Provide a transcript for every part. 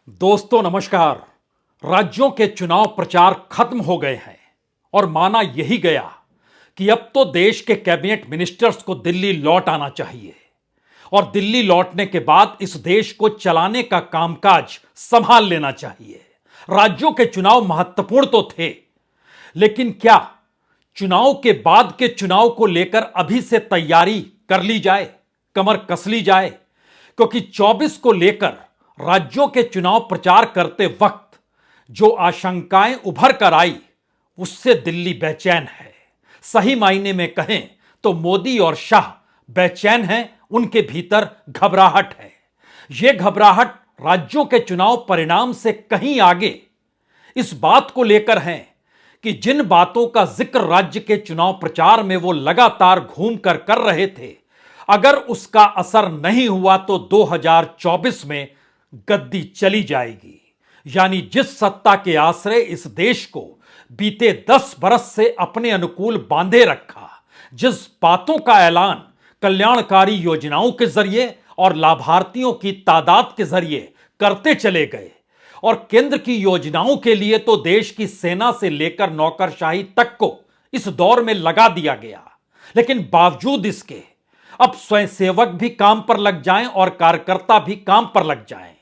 दोस्तों नमस्कार। राज्यों के चुनाव प्रचार खत्म हो गए हैं और माना यही गया कि अब तो देश के कैबिनेट मिनिस्टर्स को दिल्ली लौट आना चाहिए और दिल्ली लौटने के बाद इस देश को चलाने का कामकाज संभाल लेना चाहिए। राज्यों के चुनाव महत्वपूर्ण तो थे, लेकिन क्या चुनाव के बाद के चुनाव को लेकर अभी से तैयारी कर ली जाए, कमर कस ली जाए? क्योंकि 24 को लेकर राज्यों के चुनाव प्रचार करते वक्त जो आशंकाएं उभर कर आई, उससे दिल्ली बेचैन है। सही मायने में कहें तो मोदी और शाह बेचैन हैं, उनके भीतर घबराहट है। यह घबराहट राज्यों के चुनाव परिणाम से कहीं आगे इस बात को लेकर है कि जिन बातों का जिक्र राज्य के चुनाव प्रचार में वो लगातार घूम कर रहे थे, अगर उसका असर नहीं हुआ तो 2024 में गद्दी चली जाएगी। यानी जिस सत्ता के आश्रय इस देश को बीते 10 बरस से अपने अनुकूल बांधे रखा, जिस बातों का ऐलान कल्याणकारी योजनाओं के जरिए और लाभार्थियों की तादाद के जरिए करते चले गए, और केंद्र की योजनाओं के लिए तो देश की सेना से लेकर नौकरशाही तक को इस दौर में लगा दिया गया, लेकिन बावजूद इसके अब स्वयंसेवक भी काम पर लग जाएं और कार्यकर्ता भी काम पर लग जाएं।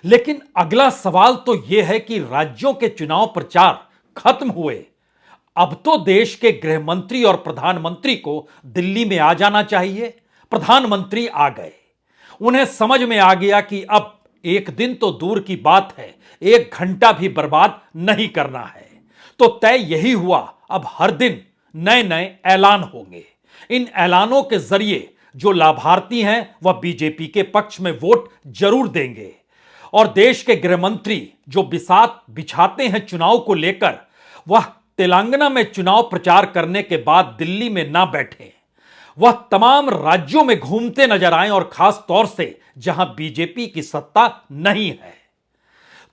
लेकिन अगला सवाल तो यह है कि राज्यों के चुनाव प्रचार खत्म हुए, अब तो देश के गृह मंत्री और प्रधानमंत्री को दिल्ली में आ जाना चाहिए। प्रधानमंत्री आ गए, उन्हें समझ में आ गया कि अब एक दिन तो दूर की बात है, 1 घंटा भी बर्बाद नहीं करना है। तो तय यही हुआ, अब हर दिन नए नए ऐलान होंगे। इन ऐलानों के जरिए जो लाभार्थी हैं वह बीजेपी के पक्ष में वोट जरूर देंगे, और देश के गृह मंत्री जो बिसात बिछाते हैं चुनाव को लेकर, वह तेलंगाना में चुनाव प्रचार करने के बाद दिल्ली में ना बैठे, वह तमाम राज्यों में घूमते नजर आए, और खास तौर से जहां बीजेपी की सत्ता नहीं है।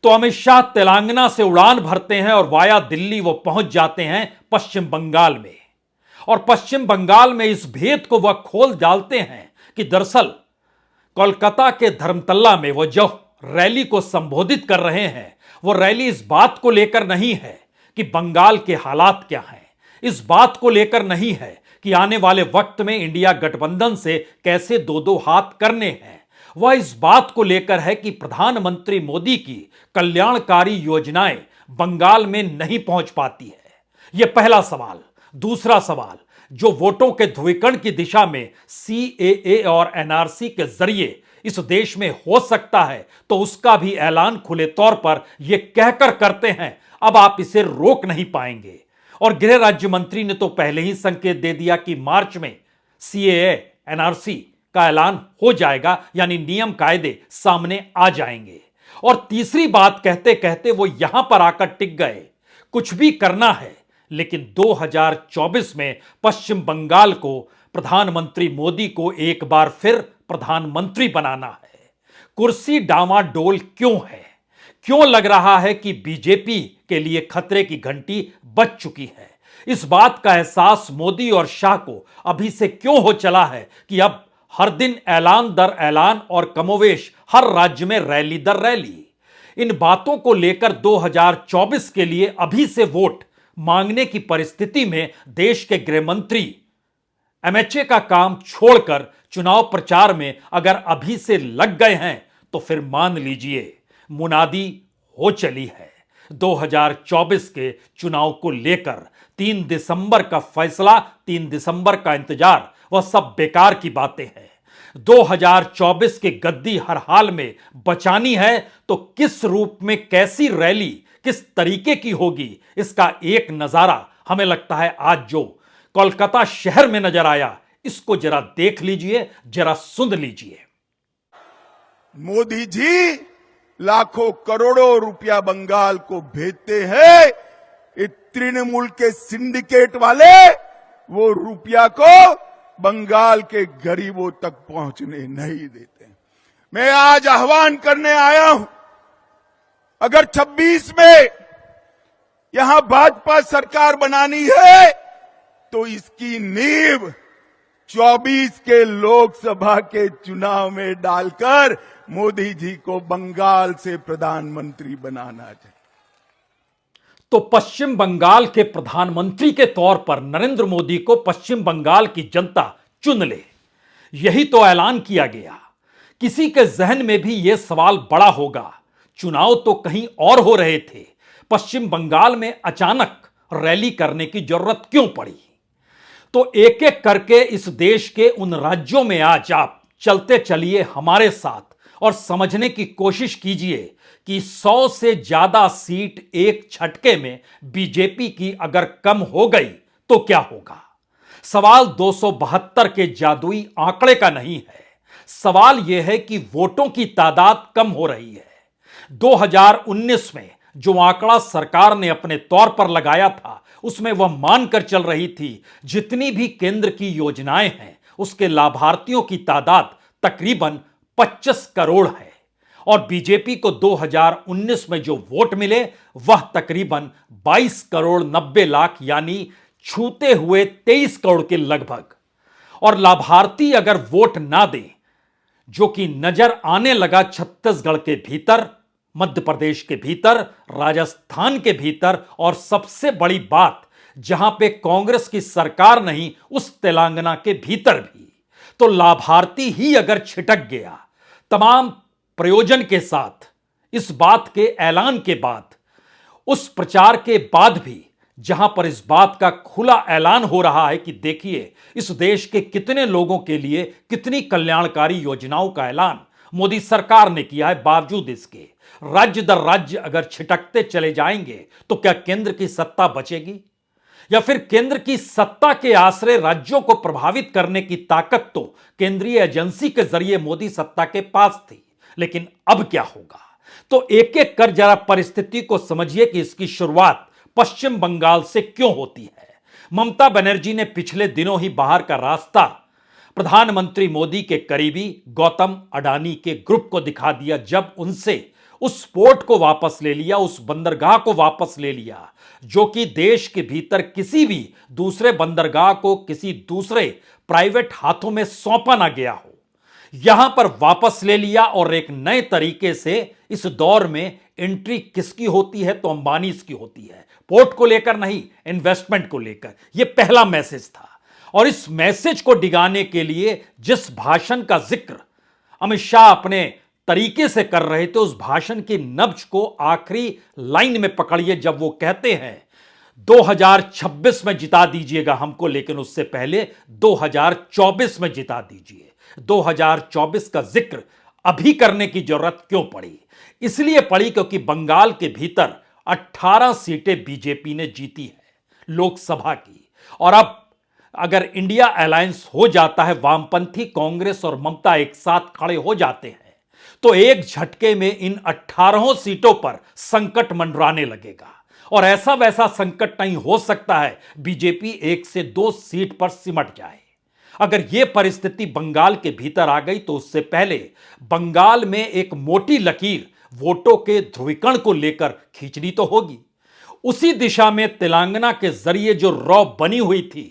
तो अमित शाह तेलंगाना से उड़ान भरते हैं और वाया दिल्ली वो पहुंच जाते हैं पश्चिम बंगाल में, और पश्चिम बंगाल में इस भेद को वह खोल डालते हैं कि दरअसल कोलकाता के धर्मतल्ला में वो जो रैली को संबोधित कर रहे हैं, वो रैली इस बात को लेकर नहीं है कि बंगाल के हालात क्या हैं, इस बात को लेकर नहीं है कि आने वाले वक्त में इंडिया गठबंधन से कैसे दो दो हाथ करने हैं। वह इस बात को लेकर है कि प्रधानमंत्री मोदी की कल्याणकारी योजनाएं बंगाल में नहीं पहुंच पाती है। यह पहला सवाल। दूसरा सवाल, जो वोटों के ध्रुवीकरण की दिशा में सीएए और एनआरसी के जरिए इस देश में हो सकता है, तो उसका भी ऐलान खुले तौर पर यह कहकर करते हैं अब आप इसे रोक नहीं पाएंगे। और गृह राज्य मंत्री ने तो पहले ही संकेत दे दिया कि मार्च में सीएए एनआरसी का ऐलान हो जाएगा, यानी नियम कायदे सामने आ जाएंगे। और तीसरी बात कहते कहते वो यहां पर आकर टिक गए, कुछ भी करना है लेकिन 2024 में पश्चिम बंगाल को प्रधानमंत्री मोदी को एक बार फिर प्रधानमंत्री बनाना है। कुर्सी डामाडोल क्यों है? क्यों लग रहा है कि बीजेपी के लिए खतरे की घंटी बज चुकी है? इस बात का एहसास मोदी और शाह को अभी से क्यों हो चला है कि अब हर दिन ऐलान दर ऐलान और कमोवेश हर राज्य में रैली दर रैली? इन बातों को लेकर 2024 के लिए अभी से वोट मांगने की परिस्थिति में देश के गृह मंत्री एमएचए का काम छोड़कर चुनाव प्रचार में अगर अभी से लग गए हैं, तो फिर मान लीजिए मुनादी हो चली है। 2024 के चुनाव को लेकर 3 दिसंबर का फैसला, 3 दिसंबर का इंतजार, वह सब बेकार की बातें हैं। 2024 की गद्दी हर हाल में बचानी है, तो किस रूप में, कैसी रैली, किस तरीके की होगी, इसका एक नजारा हमें लगता है आज जो कोलकाता शहर में नजर आया, इसको जरा देख लीजिए, जरा सुन लीजिए। मोदी जी लाखों करोड़ों रुपया बंगाल को भेजते हैं, ये तृणमूल के सिंडिकेट वाले वो रुपया को बंगाल के गरीबों तक पहुंचने नहीं देते। मैं आज आह्वान करने आया हूं, अगर 26 में यहां भाजपा सरकार बनानी है तो इसकी नींव 24 के लोकसभा के चुनाव में डालकर मोदी जी को बंगाल से प्रधानमंत्री बनाना चाहिए। तो पश्चिम बंगाल के प्रधानमंत्री के तौर पर नरेंद्र मोदी को पश्चिम बंगाल की जनता चुन ले, यही तो ऐलान किया गया। किसी के जहन में भी यह सवाल बड़ा होगा, चुनाव तो कहीं और हो रहे थे, पश्चिम बंगाल में अचानक रैली करने की जरूरत क्यों पड़ी? तो एक एक करके इस देश के उन राज्यों में आज आप चलते चलिए हमारे साथ और समझने की कोशिश कीजिए कि 100 से ज्यादा सीट एक झटके में बीजेपी की अगर कम हो गई तो क्या होगा। सवाल 272 के जादुई आंकड़े का नहीं है, सवाल यह है कि वोटों की तादाद कम हो रही है। 2019 में जो आंकड़ा सरकार ने अपने तौर पर लगाया था उसमें वह मानकर चल रही थी जितनी भी केंद्र की योजनाएं हैं उसके लाभार्थियों की तादाद तकरीबन 25 करोड़ है और बीजेपी को 2019 में जो वोट मिले वह तकरीबन 22 करोड़ 90 लाख यानी छूते हुए 23 करोड़ के लगभग। और लाभार्थी अगर वोट ना दें, जो कि नजर आने लगा छत्तीसगढ़ के भीतर, मध्य प्रदेश के भीतर, राजस्थान के भीतर और सबसे बड़ी बात जहां पे कांग्रेस की सरकार नहीं उस तेलंगाना के भीतर भी, तो लाभार्थी ही अगर छिटक गया तमाम प्रयोजन के साथ, इस बात के ऐलान के बाद, उस प्रचार के बाद भी, जहां पर इस बात का खुला ऐलान हो रहा है कि देखिए इस देश के कितने लोगों के लिए कितनी कल्याणकारी योजनाओं का ऐलान मोदी सरकार ने किया है, बावजूद इसके राज्य दर राज्य अगर छिटकते चले जाएंगे तो क्या केंद्र की सत्ता बचेगी? या फिर केंद्र की सत्ता के आश्रय राज्यों को प्रभावित करने की ताकत तो केंद्रीय एजेंसी के जरिए मोदी सत्ता के पास थी, लेकिन अब क्या होगा? तो एक एक कर जरा परिस्थिति को समझिए कि इसकी शुरुआत पश्चिम बंगाल से क्यों होती है। ममता बनर्जी ने पिछले दिनों ही बाहर का रास्ता प्रधानमंत्री मोदी के करीबी गौतम अडानी के ग्रुप को दिखा दिया, जब उनसे उस पोर्ट को वापस ले लिया, उस बंदरगाह को वापस ले लिया जो कि देश के भीतर किसी भी दूसरे बंदरगाह को किसी दूसरे प्राइवेट हाथों में सौंपा ना गया हो, यहां पर वापस ले लिया। और एक नए तरीके से इस दौर में एंट्री किसकी होती है? तो अंबानी की होती है, पोर्ट को लेकर नहीं, इन्वेस्टमेंट को लेकर। यह पहला मैसेज था और इस मैसेज को डिगाने के लिए जिस भाषण का जिक्र अमित शाह अपने तरीके से कर रहे थे, उस भाषण की नब्ज को आखिरी लाइन में पकड़िए, जब वो कहते हैं 2026 में जिता दीजिएगा हमको, लेकिन उससे पहले 2024 में जिता दीजिए। 2024 का जिक्र अभी करने की जरूरत क्यों पड़ी? इसलिए पड़ी क्योंकि बंगाल के भीतर 18 सीटें बीजेपी ने जीती है लोकसभा की, और अब अगर इंडिया अलायंस हो जाता है, वामपंथी कांग्रेस और ममता एक साथ खड़े हो जाते हैं, तो एक झटके में इन 18 सीटों पर संकट मंडराने लगेगा। और ऐसा वैसा संकट नहीं हो सकता है बीजेपी 1 से 2 सीट पर सिमट जाए। अगर यह परिस्थिति बंगाल के भीतर आ गई तो उससे पहले बंगाल में एक मोटी लकीर वोटों के ध्रुवीकरण को लेकर खींचनी तो होगी। उसी दिशा में तेलंगाना के जरिए जो रॉ बनी हुई थी,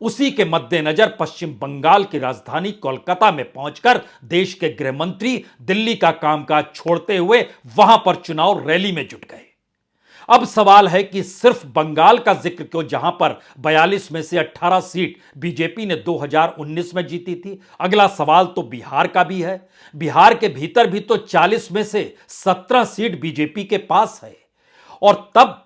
उसी के मद्देनजर पश्चिम बंगाल की राजधानी कोलकाता में पहुंचकर देश के गृह मंत्री दिल्ली का कामकाज छोड़ते हुए वहां पर चुनाव रैली में जुट गए। अब सवाल है कि सिर्फ बंगाल का जिक्र क्यों, जहां पर 42 में से 18 सीट बीजेपी ने 2019 में जीती थी। अगला सवाल तो बिहार का भी है। बिहार के भीतर भी तो 40 में से 17 सीट बीजेपी के पास है। और तब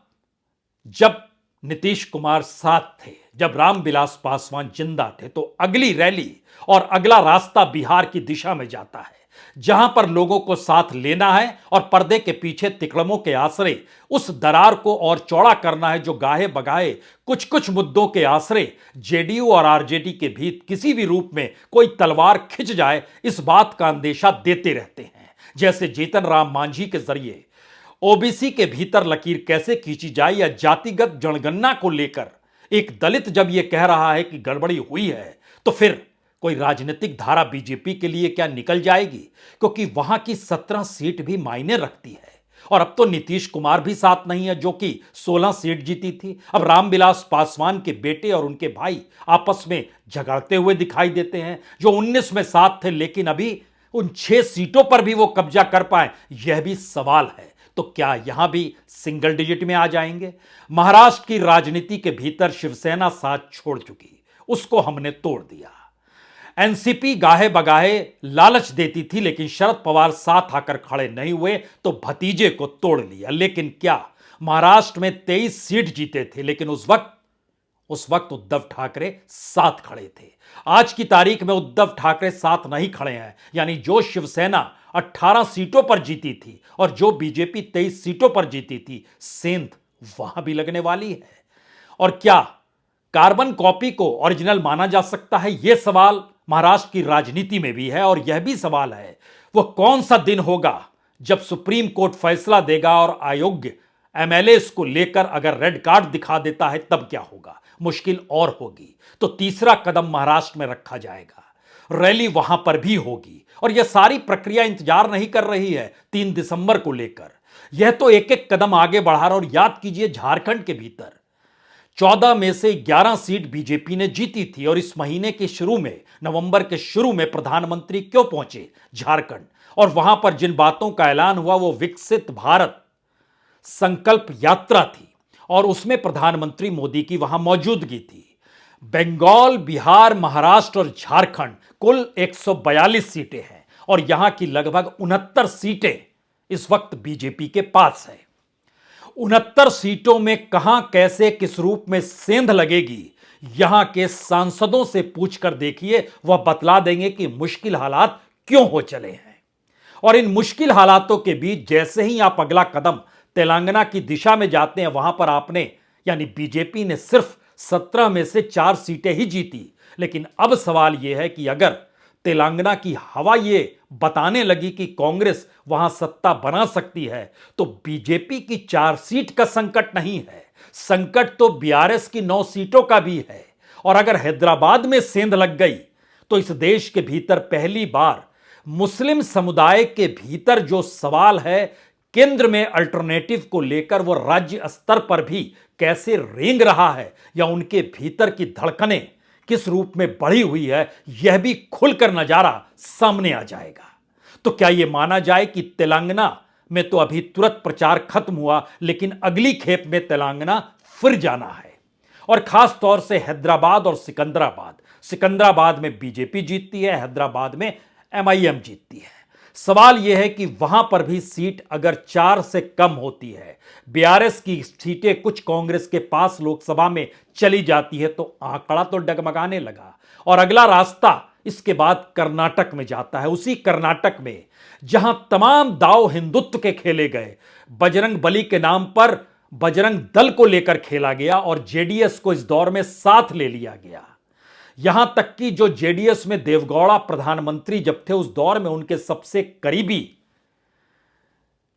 जब नीतीश कुमार साथ थे, जब रामविलास पासवान जिंदा थे, तो अगली रैली और अगला रास्ता बिहार की दिशा में जाता है, जहां पर लोगों को साथ लेना है और पर्दे के पीछे तिकड़मों के आश्रय उस दरार को और चौड़ा करना है जो गाहे बगाहे कुछ कुछ मुद्दों के आश्रय जेडीयू और आरजेडी के बीच किसी भी रूप में कोई तलवार खिंच जाए, इस बात का अंदेशा देते रहते हैं। जैसे जीतन राम मांझी के जरिए ओबीसी के भीतर लकीर कैसे खींची जाए, या जातिगत जनगणना को लेकर एक दलित जब यह कह रहा है कि गड़बड़ी हुई है, तो फिर कोई राजनीतिक धारा बीजेपी के लिए क्या निकल जाएगी? क्योंकि वहां की 17 सीट भी मायने रखती है। और अब तो नीतीश कुमार भी साथ नहीं है, जो कि 16 सीट जीती थी। अब रामविलास पासवान के बेटे और उनके भाई आपस में झगड़ते हुए दिखाई देते हैं, जो 19 में साथ थे, लेकिन अभी उन 6 सीटों पर भी वो कब्जा कर पाए, यह भी सवाल है। तो क्या यहां भी सिंगल डिजिट में आ जाएंगे? महाराष्ट्र की राजनीति के भीतर शिवसेना साथ छोड़ चुकी, उसको हमने तोड़ दिया। एनसीपी गाहे बगाहे लालच देती थी, लेकिन शरद पवार साथ आकर खड़े नहीं हुए तो भतीजे को तोड़ लिया। लेकिन क्या महाराष्ट्र में 23 सीट जीते थे, लेकिन उस वक्त उद्धव ठाकरे साथ खड़े थे। आज की तारीख में उद्धव ठाकरे साथ नहीं खड़े हैं, यानी जो शिवसेना 18 सीटों पर जीती थी और जो बीजेपी 23 सीटों पर जीती थी, सेंध वहां भी लगने वाली है। और क्या कार्बन कॉपी को ओरिजिनल माना जा सकता है? यह सवाल महाराष्ट्र की राजनीति में भी है। और यह भी सवाल है, वह कौन सा दिन होगा जब सुप्रीम कोर्ट फैसला देगा और अयोग्य एमएलएस को लेकर अगर रेड कार्ड दिखा देता है, तब क्या होगा? मुश्किल और होगी। तो तीसरा कदम महाराष्ट्र में रखा जाएगा, रैली वहां पर भी होगी। और यह सारी प्रक्रिया इंतजार नहीं कर रही है 3 दिसंबर को लेकर, यह तो एक एक कदम आगे बढ़ा रहा। और याद कीजिए, झारखंड के भीतर 14 में से 11 सीट बीजेपी ने जीती थी। और इस महीने के शुरू में, नवंबर के शुरू में प्रधानमंत्री क्यों पहुंचे झारखंड? और वहां पर जिन बातों का ऐलान हुआ वो विकसित भारत संकल्प यात्रा थी, और उसमें प्रधानमंत्री मोदी की वहां मौजूदगी थी। बंगाल, बिहार, महाराष्ट्र और झारखंड कुल 142 सीटें हैं, और यहां की लगभग 69 सीटें इस वक्त बीजेपी के पास है। 69 सीटों में कहां, कैसे, किस रूप में सेंध लगेगी, यहां के सांसदों से पूछकर देखिए, वह बतला देंगे कि मुश्किल हालात क्यों हो चले हैं। और इन मुश्किल हालातों के बीच जैसे ही आप अगला कदम तेलंगाना की दिशा में जाते हैं, वहां पर आपने, यानी बीजेपी ने सिर्फ 17 में से 4 सीटें ही जीती। लेकिन अब सवाल यह है कि अगर तेलंगाना की हवा यह बताने लगी कि कांग्रेस वहां सत्ता बना सकती है, तो बीजेपी की 4 सीट का संकट नहीं है, संकट तो बीआरएस की 9 सीटों का भी है। और अगर हैदराबाद में सेंध लग गई, तो इस देश के भीतर पहली बार मुस्लिम समुदाय के भीतर जो सवाल है केंद्र में अल्टरनेटिव को लेकर, वो राज्य स्तर पर भी कैसे रेंग रहा है, या उनके भीतर की धड़कनें किस रूप में बढ़ी हुई है, यह भी खुलकर नजारा सामने आ जाएगा। तो क्या यह माना जाए कि तेलंगाना में तो अभी तुरंत प्रचार खत्म हुआ, लेकिन अगली खेप में तेलंगाना फिर जाना है। और खास तौर से हैदराबाद और सिकंदराबाद में बीजेपी जीतती है, हैदराबाद में एमआईएम जीतती है। सवाल यह है कि वहां पर भी सीट अगर 4 से कम होती है, बीआरएस की सीटें कुछ कांग्रेस के पास लोकसभा में चली जाती है, तो आंकड़ा तो डगमगाने लगा। और अगला रास्ता इसके बाद कर्नाटक में जाता है। उसी कर्नाटक में जहां तमाम दांव हिंदुत्व के खेले गए, बजरंग बली के नाम पर बजरंग दल को लेकर खेला गया और जेडीएस को इस दौर में साथ ले लिया गया। यहां तक कि जो जेडीएस में देवगौड़ा प्रधानमंत्री जब थे, उस दौर में उनके सबसे करीबी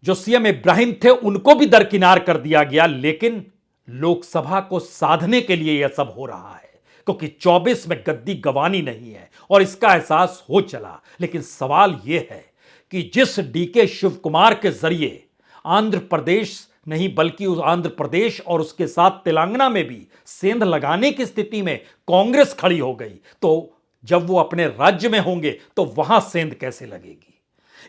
जो सीएम इब्राहिम थे, उनको भी दरकिनार कर दिया गया। लेकिन लोकसभा को साधने के लिए यह सब हो रहा है, क्योंकि 24 में गद्दी गंवानी नहीं है, और इसका एहसास हो चला। लेकिन सवाल यह है कि जिस डीके शिव कुमार के जरिए आंध्र प्रदेश नहीं, बल्कि उस आंध्र प्रदेश और उसके साथ तेलंगाना में भी सेंध लगाने की स्थिति में कांग्रेस खड़ी हो गई, तो जब वो अपने राज्य में होंगे तो वहां सेंध कैसे लगेगी?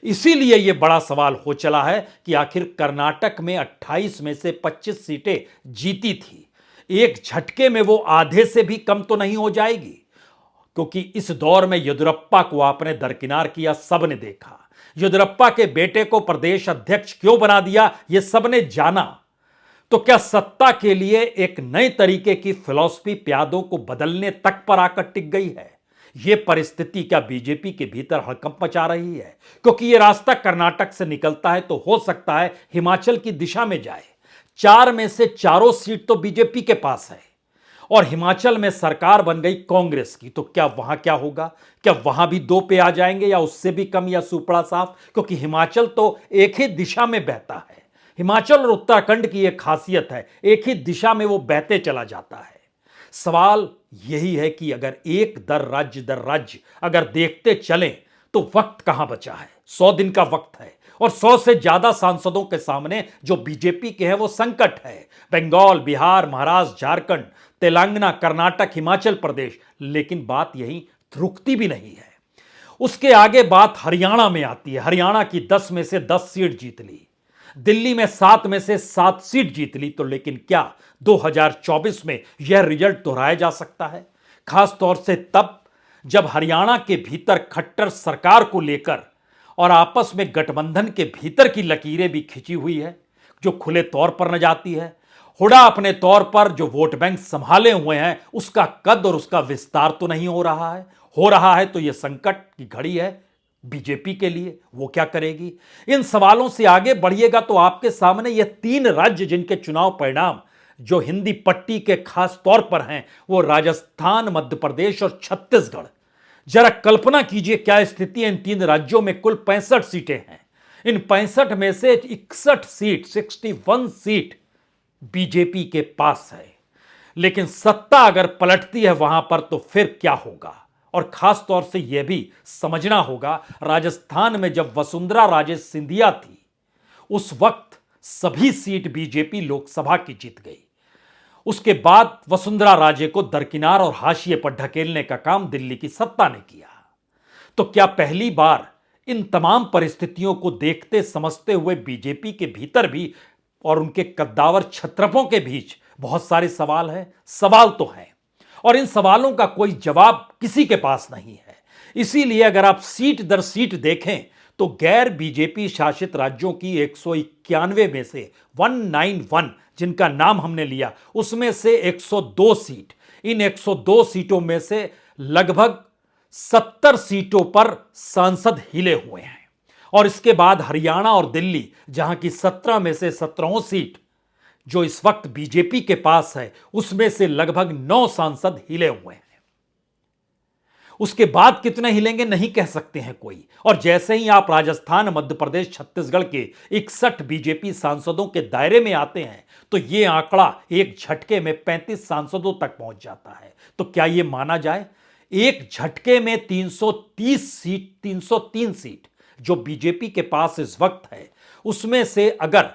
इसीलिए यह बड़ा सवाल हो चला है कि आखिर कर्नाटक में 28 में से 25 सीटें जीती थी, एक झटके में वो आधे से भी कम तो नहीं हो जाएगी? क्योंकि इस दौर में येदियुरप्पा को आपने दरकिनार किया, सबने देखा। येदियुरप्पा के बेटे को प्रदेश अध्यक्ष क्यों बना दिया, यह सबने जाना। तो क्या सत्ता के लिए एक नए तरीके की फिलॉसफी प्यादों को बदलने तक पर आकर टिक गई है? यह परिस्थिति क्या बीजेपी के भीतर हड़कंप मचा रही है? क्योंकि यह रास्ता कर्नाटक से निकलता है तो हो सकता है हिमाचल की दिशा में जाए। 4 में से 4 सीट तो बीजेपी के पास है, और हिमाचल में सरकार बन गई कांग्रेस की, तो क्या वहां क्या होगा? क्या वहां भी 2 पे आ जाएंगे, या उससे भी कम, या सुपड़ा साफ? क्योंकि हिमाचल तो एक ही दिशा में बहता है। हिमाचल और उत्तराखंड की एक खासियत है, एक ही दिशा में वो बहते चला जाता है। सवाल यही है कि अगर एक दर राज्य अगर देखते चलें, तो वक्त कहां बचा है? 100 दिन का वक्त है, और 100 से ज्यादा सांसदों के सामने जो बीजेपी के हैं वो संकट है। बंगाल, बिहार, महाराष्ट्र, झारखंड, तेलंगाना, कर्नाटक, हिमाचल प्रदेश। लेकिन बात यही रुकती भी नहीं है। उसके आगे बात हरियाणा में आती है। हरियाणा की 10 में से 10 सीट जीत ली, दिल्ली में 7 में से 7 सीट जीत ली। तो लेकिन क्या 2024 में यह रिजल्ट दोहराया जा सकता है? खास तौर से तब जब हरियाणा के भीतर खट्टर सरकार को लेकर और आपस में गठबंधन के भीतर की लकीरें भी खिंची हुई है, जो खुले तौर पर न जाती है। हुड्डा अपने तौर पर जो वोट बैंक संभाले हुए हैं, उसका कद और उसका विस्तार तो नहीं हो रहा है। हो रहा है तो यह संकट की घड़ी है बीजेपी के लिए। वो क्या करेगी? इन सवालों से आगे बढ़िएगा तो आपके सामने ये 3 राज्य जिनके चुनाव परिणाम जो हिंदी पट्टी के खास तौर पर हैं, वो राजस्थान, मध्य प्रदेश और छत्तीसगढ़। जरा कल्पना कीजिए क्या स्थिति है। इन 3 राज्यों में कुल 65 सीटें हैं। इन 65 में से 61 सीट, 61 सीट बीजेपी के पास है। लेकिन सत्ता अगर पलटती है वहां पर तो फिर क्या होगा? और खास तौर से यह भी समझना होगा, राजस्थान में जब वसुंधरा राजे सिंधिया थी, उस वक्त सभी सीट बीजेपी लोकसभा की जीत गई। उसके बाद वसुंधरा राजे को दरकिनार और हाशिए पर ढकेलने का काम दिल्ली की सत्ता ने किया। तो क्या पहली बार इन तमाम परिस्थितियों को देखते समझते हुए बीजेपी के भीतर भी और उनके कद्दावर छत्रपों के बीच बहुत सारे सवाल हैं? सवाल तो हैं और इन सवालों का कोई जवाब किसी के पास नहीं है। इसीलिए अगर आप सीट दर सीट देखें तो गैर बीजेपी शासित राज्यों की 191 में से 191 जिनका नाम हमने लिया, उसमें से 102 सीट, इन 102 सीटों में से लगभग 70 सीटों पर सांसद हिले हुए हैं। और इसके बाद हरियाणा और दिल्ली, जहां की 17 में से 17 सीट जो इस वक्त बीजेपी के पास है, उसमें से लगभग 9 सांसद हिले हुए हैं। उसके बाद कितने हिलेंगे नहीं कह सकते हैं कोई। और जैसे ही आप राजस्थान, मध्य प्रदेश, छत्तीसगढ़ के 61 बीजेपी सांसदों के दायरे में आते हैं तो यह आंकड़ा एक झटके में 35 सांसदों तक पहुंच जाता है। तो क्या यह माना जाए? एक झटके में 303 सीट जो बीजेपी के पास इस वक्त है, उसमें से अगर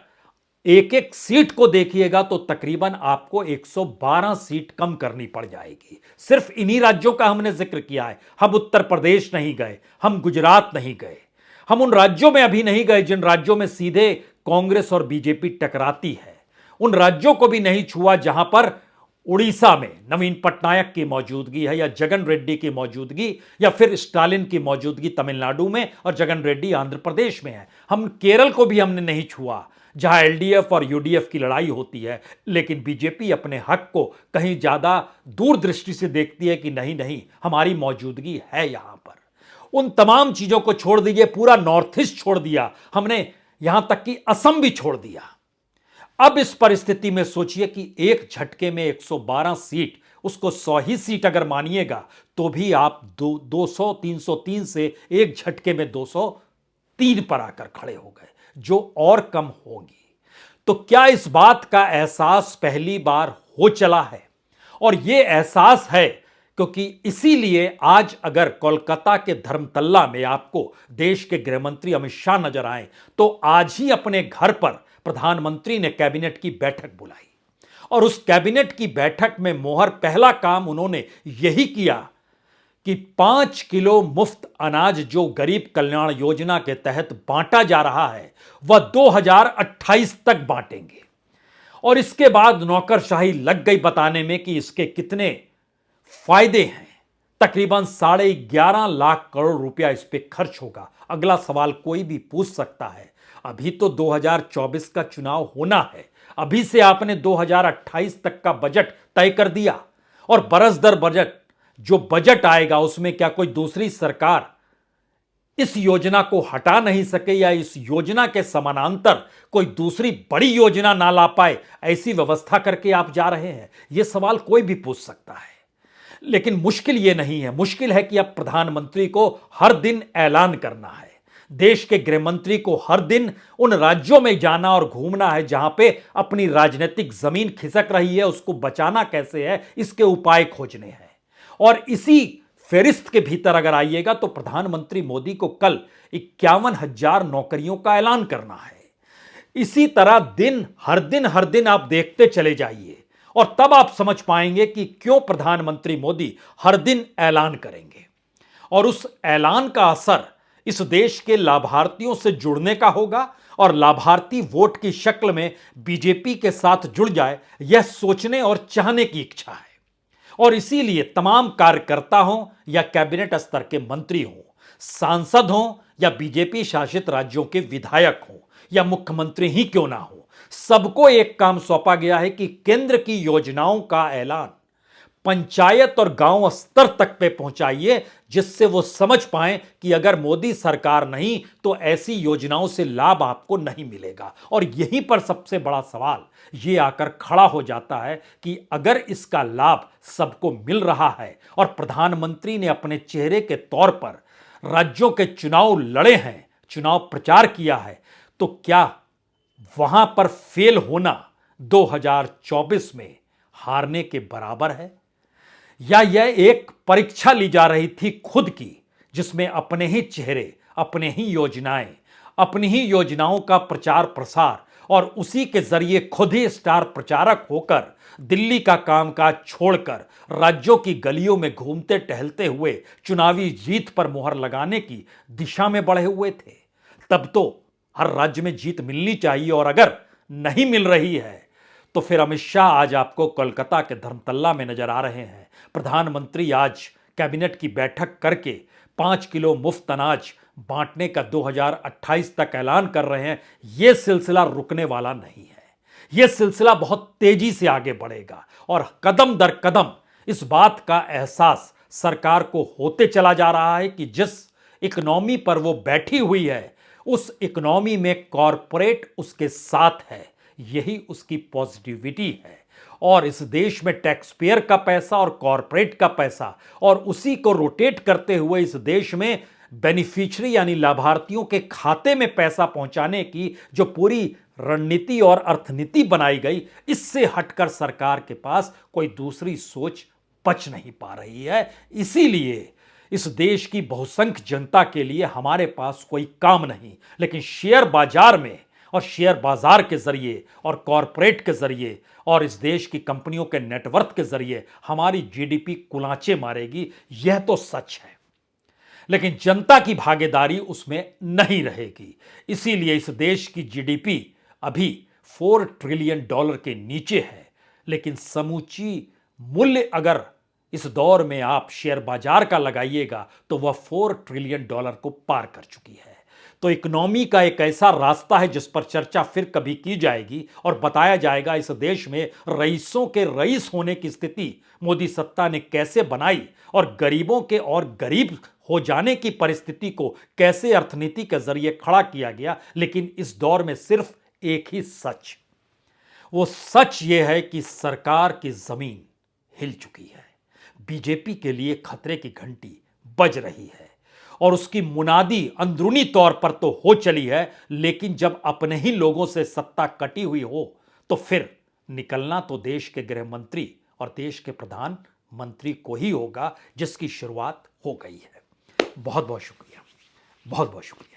एक एक सीट को देखिएगा तो तकरीबन आपको 112 सीट कम करनी पड़ जाएगी। सिर्फ इन्हीं राज्यों का हमने जिक्र किया है। हम उत्तर प्रदेश नहीं गए, हम गुजरात नहीं गए, हम उन राज्यों में अभी नहीं गए जिन राज्यों में सीधे कांग्रेस और बीजेपी टकराती है। उन राज्यों को भी नहीं छुआ जहां पर उड़ीसा में नवीन पटनायक की मौजूदगी है, या जगन रेड्डी की मौजूदगी, या फिर स्टालिन की मौजूदगी तमिलनाडु में और जगन रेड्डी आंध्र प्रदेश में है। हम केरल को भी हमने नहीं छुआ जहां एलडीएफ और यूडीएफ की लड़ाई होती है। लेकिन बीजेपी अपने हक को कहीं ज्यादा दूरदृष्टि से देखती है कि नहीं नहीं, हमारी मौजूदगी है यहां पर। उन तमाम चीजों को छोड़ दीजिए, पूरा नॉर्थ ईस्ट छोड़ दिया हमने, यहां तक कि असम भी छोड़ दिया। अब इस परिस्थिति में सोचिए कि एक झटके में 112 सीट, उसको 100 ही सीट अगर मानिएगा तो भी आप 303 से एक झटके में 203 पर आकर खड़े हो गए, जो और कम होगी। तो क्या इस बात का एहसास पहली बार हो चला है? और यह एहसास है क्योंकि इसीलिए आज अगर कोलकाता के धर्मतल्ला में आपको देश के गृहमंत्री अमित शाह नजर आए तो आज ही अपने घर पर प्रधानमंत्री ने कैबिनेट की बैठक बुलाई। और उस कैबिनेट की बैठक में मोहर पहला काम उन्होंने यही किया कि 5 किलो मुफ्त अनाज जो गरीब कल्याण योजना के तहत बांटा जा रहा है वह 2028 तक बांटेंगे। और इसके बाद नौकरशाही लग गई बताने में कि इसके कितने फायदे हैं। तकरीबन 11.5 लाख करोड़ रुपया इस पे खर्च होगा। अगला सवाल कोई भी पूछ सकता है, अभी तो 2024 का चुनाव होना है, अभी से आपने 2028 तक का बजट तय कर दिया और बरस दर बजट जो बजट आएगा उसमें क्या कोई दूसरी सरकार इस योजना को हटा नहीं सके या इस योजना के समानांतर कोई दूसरी बड़ी योजना ना ला पाए, ऐसी व्यवस्था करके आप जा रहे हैं? यह सवाल कोई भी पूछ सकता है। लेकिन मुश्किल यह नहीं है, मुश्किल है कि अब प्रधानमंत्री को हर दिन ऐलान करना है, देश के गृहमंत्री को हर दिन उन राज्यों में जाना और घूमना है जहां पे अपनी राजनीतिक जमीन खिसक रही है, उसको बचाना कैसे है, इसके उपाय खोजने हैं। और इसी फेरिस्त के भीतर अगर आइएगा तो प्रधानमंत्री मोदी को कल 51,000 नौकरियों का ऐलान करना है। इसी तरह हर दिन आप देखते चले जाइए और तब आप समझ पाएंगे कि क्यों प्रधानमंत्री मोदी हर दिन ऐलान करेंगे। और उस ऐलान का असर इस देश के लाभार्थियों से जुड़ने का होगा और लाभार्थी वोट की शक्ल में बीजेपी के साथ जुड़ जाए, यह सोचने और चाहने की इच्छा है। और इसीलिए तमाम कार्यकर्ता हों या कैबिनेट स्तर के मंत्री हों, सांसद हों या बीजेपी शासित राज्यों के विधायक हों या मुख्यमंत्री ही क्यों ना हो, सबको एक काम सौंपा गया है कि केंद्र की योजनाओं का ऐलान पंचायत और गांव स्तर तक पे पहुंचाइए, जिससे वो समझ पाएं कि अगर मोदी सरकार नहीं तो ऐसी योजनाओं से लाभ आपको नहीं मिलेगा। और यहीं पर सबसे बड़ा सवाल ये आकर खड़ा हो जाता है कि अगर इसका लाभ सबको मिल रहा है और प्रधानमंत्री ने अपने चेहरे के तौर पर राज्यों के चुनाव लड़े हैं, चुनाव प्रचार किया है, तो क्या वहां पर फेल होना 2024 में हारने के बराबर है? या यह एक परीक्षा ली जा रही थी खुद की, जिसमें अपने ही चेहरे, अपने ही योजनाएं, अपनी ही योजनाओं का प्रचार प्रसार और उसी के जरिए खुद ही स्टार प्रचारक होकर दिल्ली का कामकाज छोड़कर राज्यों की गलियों में घूमते टहलते हुए चुनावी जीत पर मुहर लगाने की दिशा में बढ़े हुए थे? तब तो हर राज्य में जीत मिलनी चाहिए, और अगर नहीं मिल रही है तो फिर अमित शाह आज आपको कोलकाता के धर्मतल्ला में नजर आ रहे हैं। प्रधानमंत्री आज कैबिनेट की बैठक करके 5 किलो मुफ्त अनाज बांटने का 2028 तक ऐलान कर रहे हैं। यह सिलसिला रुकने वाला नहीं है, यह सिलसिला बहुत तेजी से आगे बढ़ेगा और कदम दर कदम इस बात का एहसास सरकार को होते चला जा रहा है कि जिस इकोनॉमी पर वो बैठी हुई है, उस इकोनॉमी में कॉरपोरेट उसके साथ है। यही उसकी पॉजिटिविटी है। और इस देश में टैक्स पेयर का पैसा और कॉरपोरेट का पैसा और उसी को रोटेट करते हुए इस देश में बेनिफिशियरी यानी लाभार्थियों के खाते में पैसा पहुंचाने की जो पूरी रणनीति और अर्थनीति बनाई गई, इससे हटकर सरकार के पास कोई दूसरी सोच बच नहीं पा रही है। इसीलिए इस देश की बहुसंख्य जनता के लिए हमारे पास कोई काम नहीं, लेकिन शेयर बाजार में और शेयर बाजार के जरिए और कॉरपोरेट के जरिए और इस देश की कंपनियों के नेटवर्थ के जरिए हमारी जीडीपी कुलांचे मारेगी, यह तो सच है। लेकिन जनता की भागीदारी उसमें नहीं रहेगी। इसीलिए इस देश की जीडीपी अभी $4 ट्रिलियन के नीचे है, लेकिन समूची मूल्य अगर इस दौर में आप शेयर बाजार का लगाइएगा तो वह $4 ट्रिलियन को पार कर चुकी है। तो इकोनॉमी का एक ऐसा रास्ता है जिस पर चर्चा फिर कभी की जाएगी और बताया जाएगा इस देश में रईसों के रईस होने की स्थिति मोदी सत्ता ने कैसे बनाई और गरीबों के और गरीब हो जाने की परिस्थिति को कैसे अर्थनीति के जरिए खड़ा किया गया। लेकिन इस दौर में सिर्फ एक ही सच, वो सच ये है कि सरकार की जमीन हिल चुकी है। बीजेपी के लिए खतरे की घंटी बज रही है और उसकी मुनादी अंदरूनी तौर पर तो हो चली है, लेकिन जब अपने ही लोगों से सत्ता कटी हुई हो तो फिर निकलना तो देश के गृह मंत्री और देश के प्रधानमंत्री को ही होगा, जिसकी शुरुआत हो गई है। बहुत बहुत शुक्रिया, बहुत बहुत शुक्रिया।